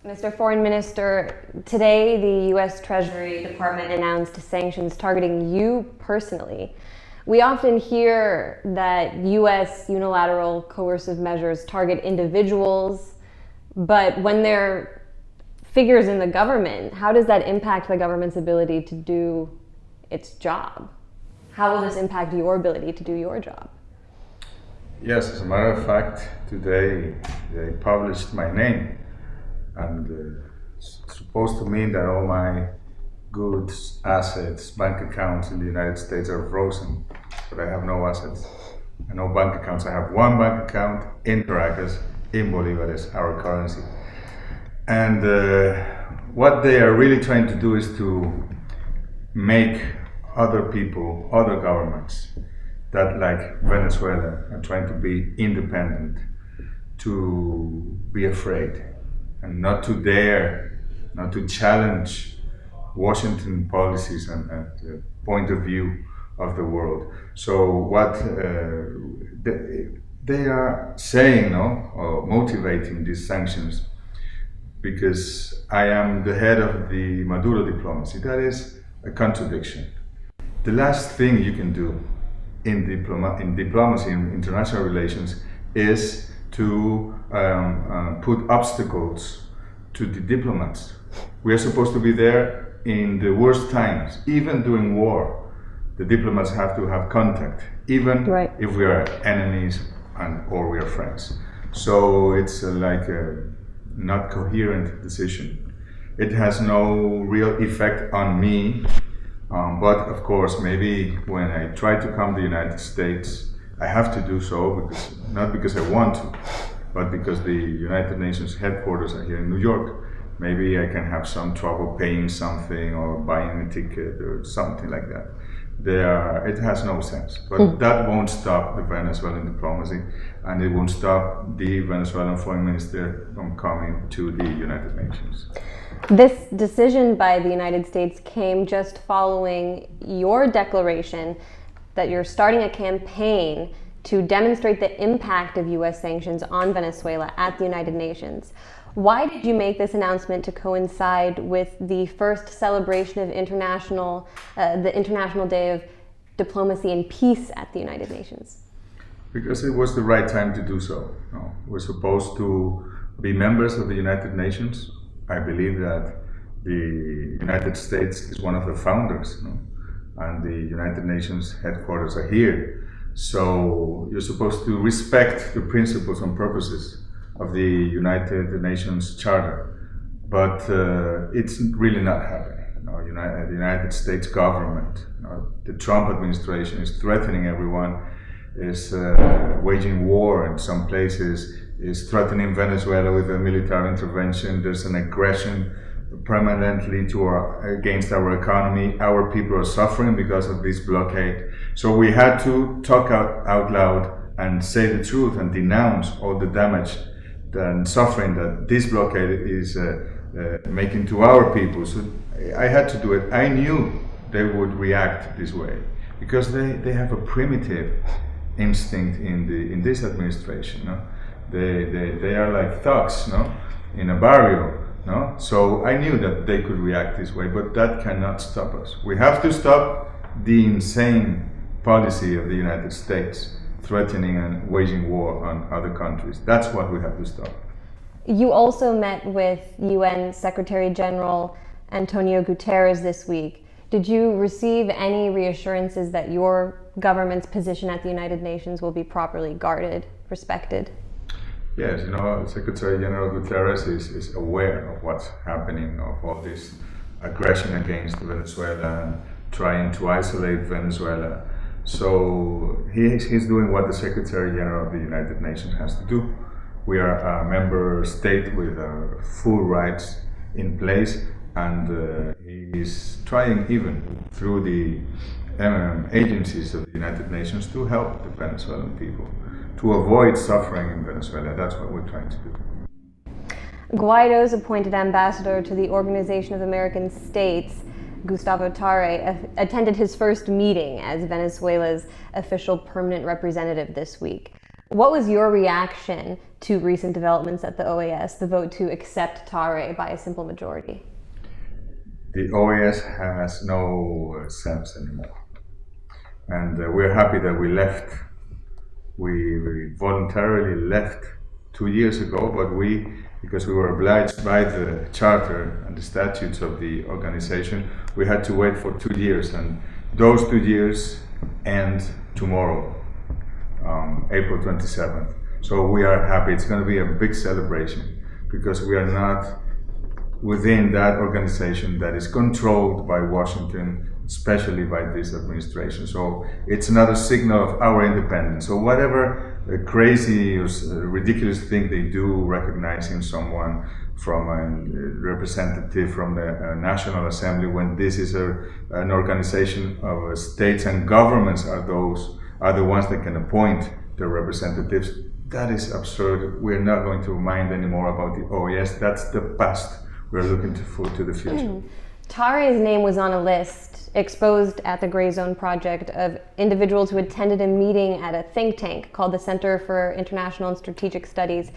Mr. Foreign Minister, today the U.S. Treasury Department announced sanctions targeting you personally. We often hear that U.S. unilateral coercive measures target individuals, but when they're figures in the government, how does that impact the government's ability to do its job? How will this impact your ability to do your job? Yes, as a matter of fact, today they published my name, and it's supposed to mean that all my goods, assets, bank accounts in the United States are frozen, but I have no assets and no bank accounts. I have one bank account in Caracas, in Bolivares, our currency. And what they are really trying to do is to make other people, other governments, that like Venezuela are trying to be independent, to be afraid and not to dare, not to challenge Washington policies and point of view of the world. So what they are saying, or motivating these sanctions, because I am the head of the Maduro diplomacy. That is a contradiction. The last thing you can do in diplomacy, in international relations, is to put obstacles to the diplomats. We are supposed to be there in the worst times, even during war. The diplomats have to have contact, even if we are enemies or we are friends. So it's like a not coherent decision. It has no real effect on me, but of course, maybe when I try to come to the United States, I have to do so, not because I want to, but because the United Nations headquarters are here in New York. Maybe I can have some trouble paying something or buying a ticket or something like that. It has no sense, but that won't stop the Venezuelan diplomacy, and it won't stop the Venezuelan foreign minister from coming to the United Nations. This decision by the United States came just following your declaration that you're starting a campaign to demonstrate the impact of U.S. sanctions on Venezuela at the United Nations. Why did you make this announcement to coincide with the first celebration of the International Day of Diplomacy and Peace at the United Nations? Because it was the right time to do so. We're supposed to be members of the United Nations. I believe that the United States is one of the founders, and the United Nations headquarters are here. So you're supposed to respect the principles and purposes of the United Nations Charter, but it's really not happening. The United States government, the Trump administration is threatening everyone, is waging war in some places, is threatening Venezuela with a military intervention. There's an aggression permanently against our economy. Our people are suffering because of this blockade. So we had to talk out loud and say the truth and denounce all the damage and suffering that this blockade is making to our people. So I had to do it. I knew they would react this way because they have a primitive instinct in this administration. They are like thugs, in a barrio. So I knew that they could react this way, but that cannot stop us. We have to stop the insane policy of the United States, threatening and waging war on other countries. That's what we have to stop. You also met with UN Secretary General Antonio Guterres this week. Did you receive any reassurances that your government's position at the United Nations will be properly guarded, respected? Yes, Secretary General Guterres is aware of what's happening, of all this aggression against Venezuela and trying to isolate Venezuela. So he's doing what the Secretary General of the United Nations has to do. We are a member state with full rights in place, and he's trying even through the agencies of the United Nations to help the Venezuelan people, to avoid suffering in Venezuela. That's what we're trying to do. Guaido's appointed ambassador to the Organization of American States, Gustavo Tarre, attended his first meeting as Venezuela's official permanent representative this week. What was your reaction to recent developments at the OAS, the vote to accept Tare by a simple majority? The OAS has no sense anymore. And we're happy that we left. We voluntarily left 2 years ago, but because we were obliged by the charter and the statutes of the organization, we had to wait for 2 years, and those 2 years end tomorrow, April 27th. So we are happy. It's going to be a big celebration because we are not within that organization that is controlled by Washington, especially by this administration. So it's another signal of our independence. So whatever crazy or ridiculous thing they do, recognizing someone from a representative from the National Assembly, when this is an organization of states and governments are the ones that can appoint the representatives, that is absurd. We're not going to mind anymore about the OAS. That's the past. We're looking to the future. Tare's name was on a list exposed at the Grayzone project of individuals who attended a meeting at a think tank called the Center for International and Strategic Studies,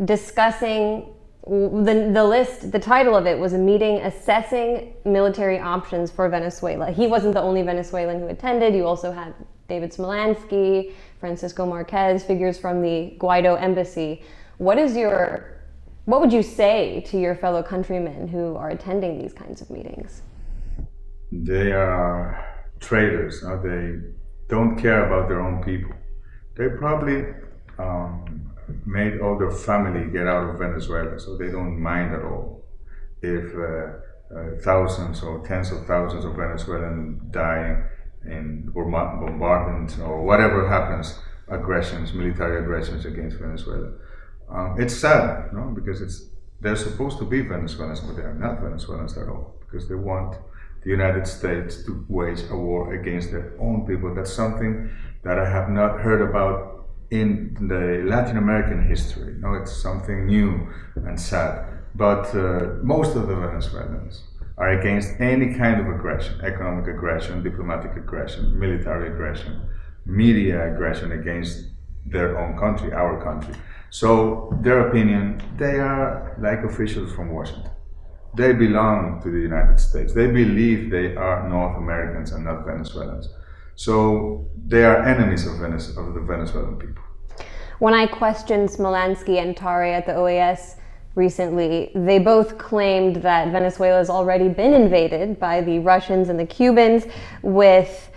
discussing the list. The title of it was a meeting assessing military options for Venezuela. He wasn't the only Venezuelan who attended. You also had David Smolansky, Francisco Marquez, figures from the Guaido embassy. What would you say to your fellow countrymen who are attending these kinds of meetings? They are traitors. They don't care about their own people. They probably made all their family get out of Venezuela, so they don't mind at all if thousands or tens of thousands of Venezuelans die in bombardments or whatever happens, military aggressions against Venezuela. It's sad, because they're supposed to be Venezuelans, but they are not Venezuelans at all, because they want the United States to wage a war against their own people. That's something that I have not heard about in the Latin American history. It's something new and sad. But most of the Venezuelans are against any kind of aggression: economic aggression, diplomatic aggression, military aggression, media aggression against their own country, our country. So their opinion, they are like officials from Washington. They belong to the United States. They believe they are North Americans and not Venezuelans. So they are enemies of the Venezuelan people. When I questioned Smolansky and Tare at the OAS recently, they both claimed that Venezuela has already been invaded by the Russians and the Cubans, with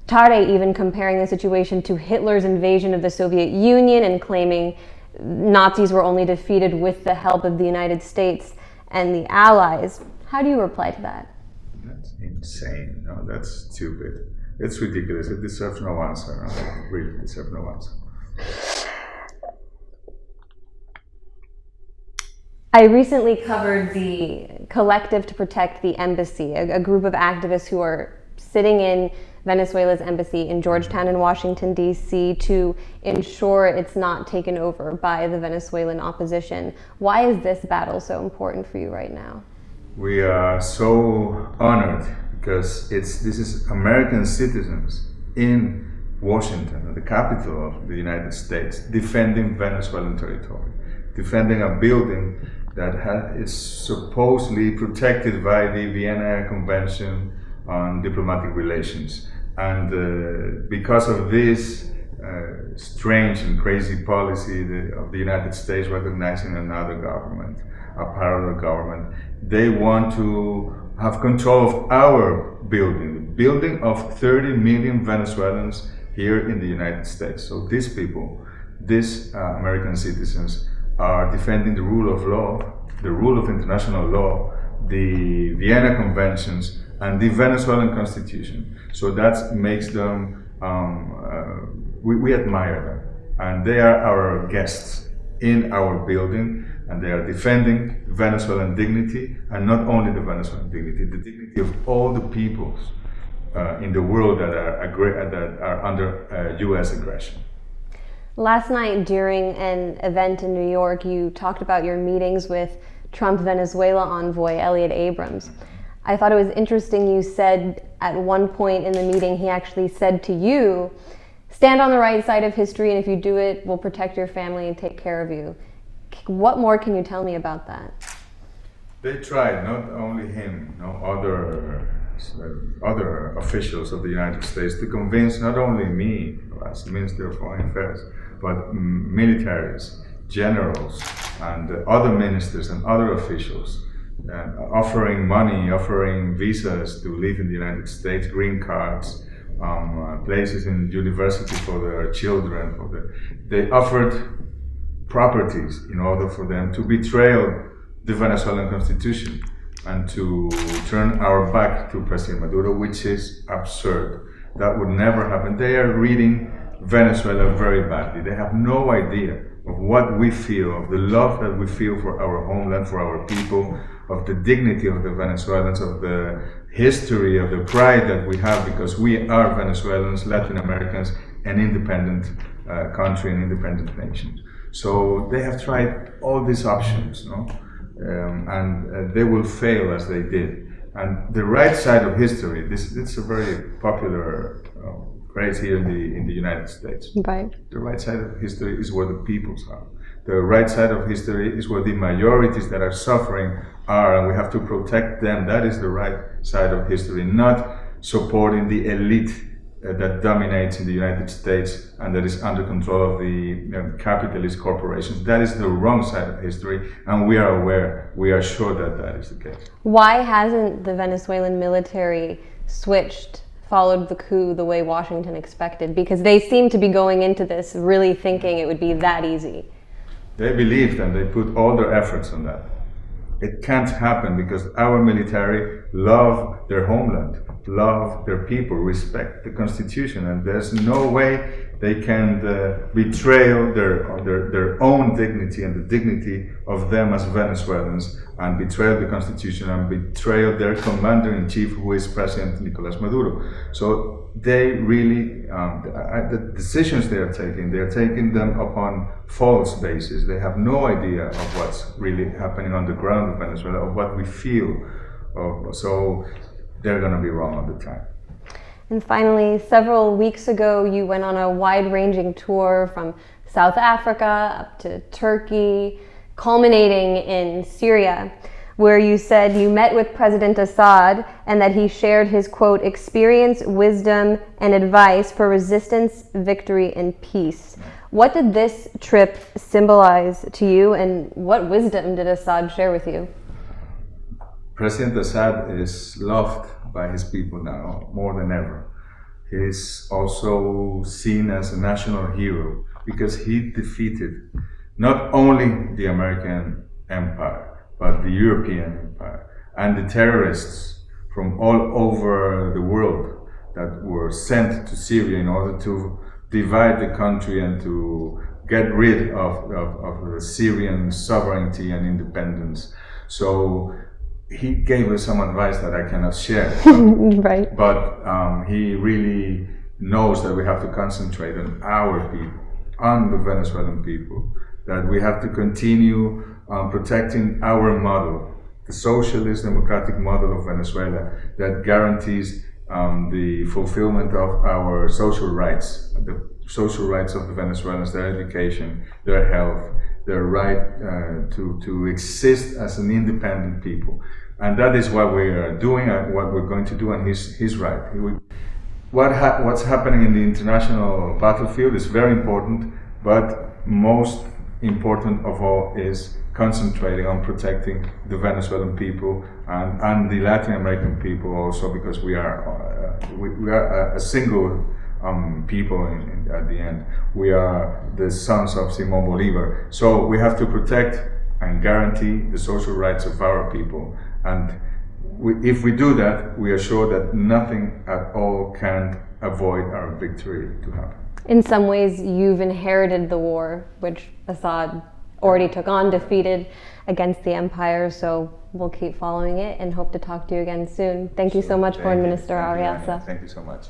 Tare even comparing the situation to Hitler's invasion of the Soviet Union and claiming Nazis were only defeated with the help of the United States and the Allies. How do you reply to that? That's insane. That's stupid. It's ridiculous. It deserves no answer. It really deserves no answer. I recently covered the Collective to Protect the Embassy, a group of activists who are sitting in Venezuela's embassy in Georgetown in Washington, D.C. to ensure it's not taken over by the Venezuelan opposition. Why is this battle so important for you right now? We are so honored because this is American citizens in Washington, the capital of the United States, defending Venezuelan territory, defending a building that is supposedly protected by the Vienna Convention on Diplomatic Relations. And because of this strange and crazy policy of the United States recognizing another government, a parallel government, they want to have control of our building, the building of 30 million Venezuelans here in the United States. So these people, these American citizens, are defending the rule of law, the rule of international law, the Vienna Conventions, and the Venezuelan Constitution. So that makes them, we admire them. And they are our guests in our building, and they are defending Venezuelan dignity, and not only the Venezuelan dignity, the dignity of all the peoples in the world that are under US aggression. Last night during an event in New York, you talked about your meetings with Trump Venezuela envoy Elliot Abrams. I thought it was interesting you said at one point in the meeting, he actually said to you, stand on the right side of history, and if you do it, we'll protect your family and take care of you. What more can you tell me about that? They tried, not only him, other officials of the United States, to convince not only me as Minister of Foreign Affairs, but militaries, generals, and other ministers and other officials, offering money, offering visas to live in the United States, green cards, places in university for their children. They offered properties in order for them to betray the Venezuelan constitution and to turn our back to President Maduro, which is absurd. That would never happen. They are reading Venezuela very badly. They have no idea of what we feel, of the love that we feel for our homeland, for our people, of the dignity of the Venezuelans, of the history, of the pride that we have, because we are Venezuelans, Latin Americans, an independent country, an independent nation. So they have tried all these options, and they will fail as they did. And the right side of history, this is a very popular phrase here in the United States. Right. The right side of history is where the peoples are. The right side of history is where the majorities that are suffering are, and we have to protect them. That is the right side of history, not supporting the elite that dominates in the United States and that is under control of the capitalist corporations. That is the wrong side of history, and we are aware, we are sure that is the case. Why hasn't the Venezuelan military followed the coup the way Washington expected? Because they seem to be going into this really thinking it would be that easy. They believed and they put all their efforts on that. It can't happen because our military love their homeland, love their people, respect the constitution, and there's no way they can betray their own dignity and the dignity of them as Venezuelans, and betray the constitution and betray their commander-in-chief, who is President Nicolas Maduro. So they really, the decisions they are taking them upon false basis. They have no idea of what's really happening on the ground of Venezuela, of what we feel. So they're going to be wrong all the time. And finally, several weeks ago, you went on a wide-ranging tour from South Africa up to Turkey, culminating in Syria, where you said you met with President Assad and that he shared his, quote, experience, wisdom, and advice for resistance, victory, and peace. What did this trip symbolize to you, and what wisdom did Assad share with you? President Assad is loved by his people now more than ever. He is also seen as a national hero because he defeated not only the American empire, but the European empire and the terrorists from all over the world that were sent to Syria in order to divide the country and to get rid of the Syrian sovereignty and independence. So he gave us some advice that I cannot share. Right. But he really knows that we have to concentrate on our people, on the Venezuelan people, that we have to continue protecting our model, the socialist democratic model of Venezuela that guarantees the fulfillment of our social rights, the social rights of the Venezuelans, their education, their health, their right to exist as an independent people. And that is what we are doing and what we're going to do, and he's right. What's happening in the international battlefield is very important, but most important of all is concentrating on protecting the Venezuelan people and the Latin American people also, because we are a single people at the end. We are the sons of Simón Bolívar. So we have to protect and guarantee the social rights of our people. And if we do that, we are sure that nothing at all can avoid our victory to happen. In some ways, you've inherited the war, which Assad already took on, defeated against the empire. So we'll keep following it and hope to talk to you again soon. Thank you so much, Foreign Minister Arreaza. Thank you so much.